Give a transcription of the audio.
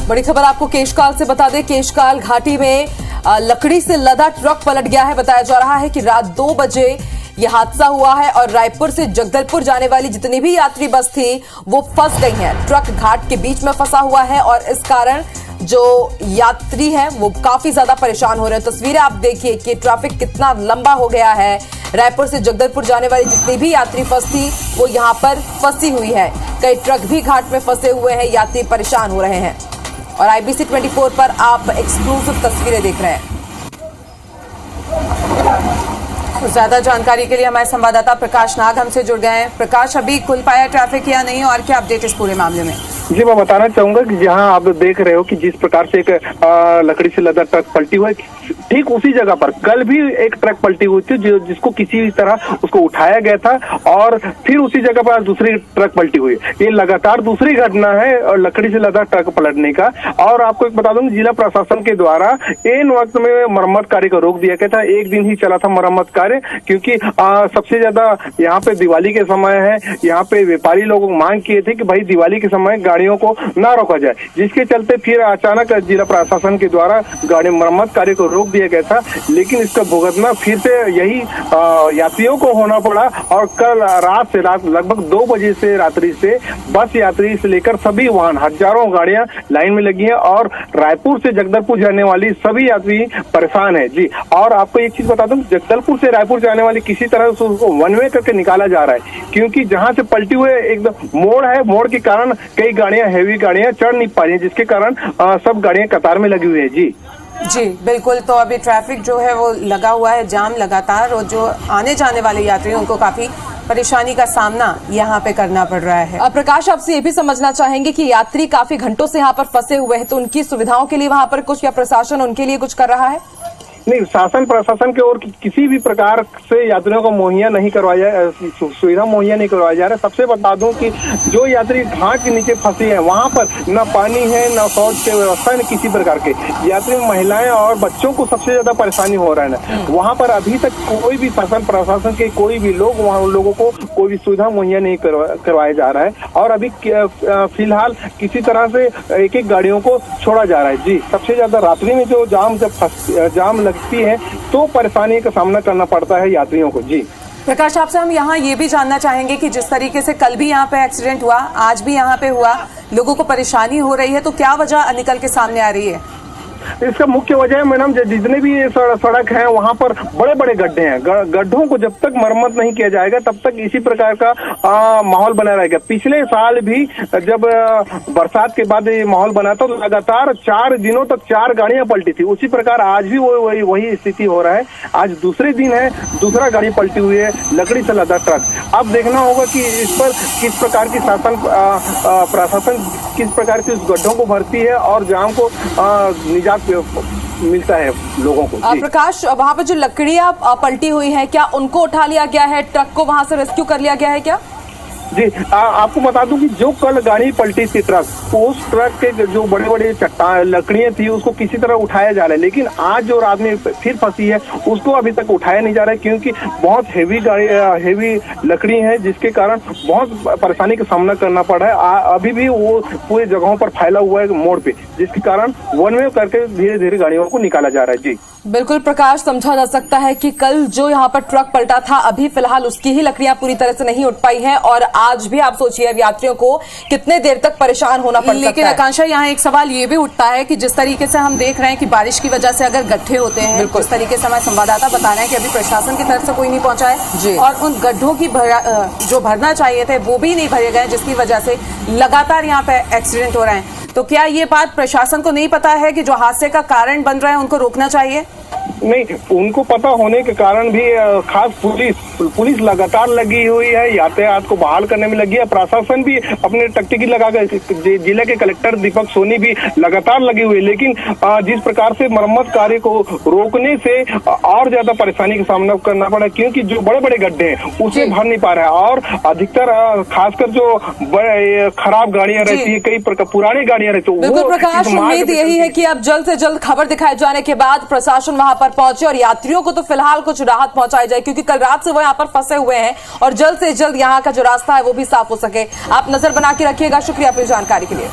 बड़ी खबर आपको केशकाल से बता दें। केशकाल घाटी में लकड़ी से लदा ट्रक पलट गया है। बताया जा रहा है कि रात 2 बजे यह हादसा हुआ है और रायपुर से जगदलपुर जाने वाली जितनी भी यात्री बस थी वो फंस गई है। ट्रक घाट के बीच में फंसा हुआ है और इस कारण जो यात्री हैं वो काफी ज्यादा परेशान हो रहे हैं। तस्वीरें आप देखिए कि ट्रैफिक कितना लंबा हो गया है। रायपुर से जगदलपुर जाने वाली जितनी भी यात्री बस थी वो यहाँ पर फंसी हुई है। कई ट्रक भी घाट में फंसे हुए हैं, यात्री परेशान हो रहे हैं। और IBC 24 पर आप एक्सक्लूसिव तस्वीरें देख रहे हैं। तो ज्यादा जानकारी के लिए हमारे संवाददाता प्रकाश नाग हमसे जुड़ गए हैं। प्रकाश, अभी खुल पाया ट्रैफिक या नहीं और क्या अपडेट इस पूरे मामले में? जी, मैं बताना चाहूंगा कि जहां आप देख रहे हो कि जिस प्रकार से एक लकड़ी से लदा ट्रक पलटी हुई, ठीक उसी जगह पर कल भी एक ट्रक पलटी हुई थी जिसको किसी भी तरह उसको उठाया गया था और फिर उसी जगह पर आज दूसरी ट्रक पलटी हुई। ये लगातार दूसरी घटना है और लकड़ी से लदा ट्रक पलटने का। और आपको एक बता दूं, जिला प्रशासन के द्वारा इन वक्त में मरम्मत कार्य को रोक दिया गया था। एक दिन ही चला था मरम्मत कार्य, क्योंकि सबसे ज्यादा यहाँ पे दिवाली के समय है। यहाँ पे व्यापारी लोग मांग किए थे कि भाई दिवाली के समय गाड़ियों को ना रोका जाए, जिसके चलते फिर अचानक जिला प्रशासन के द्वारा गाड़ी मरम्मत कार्य को रोक दिया गया था। लेकिन इसका भुगतना फिर से यही यात्रियों को होना पड़ा और कल रात से लगभग 2 बजे से रात्रि से बस यात्री से लेकर सभी वाहन, हजारों गाड़ियां लाइन में लगी हैं और रायपुर से जगदलपुर जाने वाली सभी यात्री परेशान है। जी, और आपको एक चीज बता दूं, जगदलपुर से रायपुर जाने वाली किसी तरह से उसको वन वे करके निकाला जा रहा है, क्योंकि जहां से पलटी हुए एकदम मोड़ है, मोड़ के कारण कई गाड़ियां, हैवी गाड़ियां चढ़ नहीं पा रही है, जिसके कारण सब गाड़ियां कतार में लगी हुई है। जी बिल्कुल। तो अभी ट्रैफिक जो है वो लगा हुआ है, जाम लगातार, और जो आने जाने वाले यात्री हैं उनको काफी परेशानी का सामना यहाँ पे करना पड़ रहा है। प्रकाश, आपसे ये भी समझना चाहेंगे कि यात्री काफी घंटों से यहाँ पर फंसे हुए हैं, तो उनकी सुविधाओं के लिए वहाँ पर कुछ, या प्रशासन उनके लिए कुछ कर रहा है? नहीं, शासन प्रशासन के ओर किसी भी प्रकार से यात्रियों को मुहैया नहीं करवाया, सुविधा मुहैया नहीं करवाया जा रहा है। सबसे बता दूं कि जो यात्री घाट के नीचे फंसी है वहां पर न पानी है, न शौच की व्यवस्था है, न किसी प्रकार के। यात्री, महिलाएं और बच्चों को सबसे ज्यादा परेशानी हो रहा है। वहां पर अभी तक कोई भी शासन प्रशासन के कोई भी लोग वहाँ लोगों को कोई भी सुविधा मुहैया नहीं करवाया जा रहा है। और अभी फिलहाल किसी तरह से एक गाड़ियों को छोड़ा जा रहा है। जी, सबसे ज्यादा रात्रि में जो जाम लगती है तो परेशानी का सामना करना पड़ता है यात्रियों को। जी प्रकाश, आपसे हम यहाँ ये भी जानना चाहेंगे कि जिस तरीके से कल भी यहाँ पे एक्सीडेंट हुआ, आज भी यहाँ पे हुआ, लोगों को परेशानी हो रही है, तो क्या वजह निकल के सामने आ रही है? इसका मुख्य वजह है मैडम, जितने भी सड़क हैं वहां पर बड़े बड़े गड्ढे हैं। गड्ढों को जब तक मरम्मत नहीं किया जाएगा तब तक इसी प्रकार का माहौल बना रहेगा। पिछले साल भी जब बरसात के बाद ये माहौल बना था तो लगातार 4 दिनों तक 4 गाड़ियां पलटी थी। उसी प्रकार आज भी वही स्थिति हो रहा है। आज दूसरे दिन है, दूसरा गाड़ी पलटी हुई है, लकड़ी से लदा ट्रक। अब देखना होगा कि इस पर किस प्रकार की प्रशासन किस प्रकार से उस गड्ढों को भरती है और जाम को निजात मिलता है लोगों को। प्रकाश, वहाँ पे जो लकड़ियां पलटी हुई हैं, क्या उनको उठा लिया गया है? ट्रक को वहाँ से रेस्क्यू कर लिया गया है क्या? जी, आपको बता दूं कि जो कल गाड़ी पलटी थी ट्रक, उस ट्रक के जो बड़े बड़े चट्टान लकड़ियां थी उसको किसी तरह उठाया जा रहा है। लेकिन आज जो रात में फिर फंसी है उसको अभी तक उठाया नहीं जा रहा है, क्योंकि बहुत हेवी लकड़ी है, जिसके कारण बहुत परेशानी का सामना करना पड़ रहा है। अभी भी वो पूरी जगहों पर फैला हुआ है मोड़ पे, जिसके कारण वन वे करके धीरे धीरे गाड़ियों को निकाला जा रहा है। जी बिल्कुल प्रकाश, समझा जा सकता है कि कल जो यहाँ पर ट्रक पलटा था अभी फिलहाल उसकी ही लकड़ियां पूरी तरह से नहीं उठ पाई हैं, और आज भी आप सोचिए अब यात्रियों को कितने देर तक परेशान होना पड़ सकता है। लेकिन आकांक्षा, यहाँ एक सवाल ये भी उठता है कि जिस तरीके से हम देख रहे हैं कि बारिश की वजह से अगर गड्ढे होते हैं, जिस तरीके से हमारे संवाददाता बता रहे हैं कि अभी प्रशासन की तरफ से कोई नहीं पहुंचा है और उन गड्ढों की जो भरना चाहिए थे वो भी नहीं भरे गए, जिसकी वजह से लगातार यहाँ पे एक्सीडेंट हो रहे हैं। तो क्या ये बात प्रशासन को नहीं पता है कि जो हादसे का कारण बन रहा है उनको रोकना चाहिए? नहीं, उनको पता होने के कारण भी खास पुलिस लगातार लगी हुई है, यातायात को बहाल करने में लगी है। प्रशासन भी अपने टकटकी लगाकर, जिले के कलेक्टर दीपक सोनी भी लगातार लगी हुई है। लेकिन जिस प्रकार से मरम्मत कार्य को रोकने से और ज्यादा परेशानी का सामना करना पड़ा, क्योंकि जो बड़े बड़े गड्ढे हैं उसे भर नहीं पा रहा है। और अधिकतर खासकर जो खराब गाड़ियां रहती है, कई पुरानी गाड़ियां रहती है। बिल्कुल प्रकाश, उम्मीद यही है कि अब जल्द से जल्द खबर दिखाए जाने के बाद प्रशासन वहां पर पहुंचे और यात्रियों को तो फिलहाल कुछ राहत पहुंचाई जाए, क्योंकि कल रात से वो यहाँ पर फंसे हुए हैं, और जल्द से जल्द यहाँ का जो रास्ता है वो भी साफ हो सके। आप नजर बना के रखिएगा। शुक्रिया अपनी जानकारी के लिए।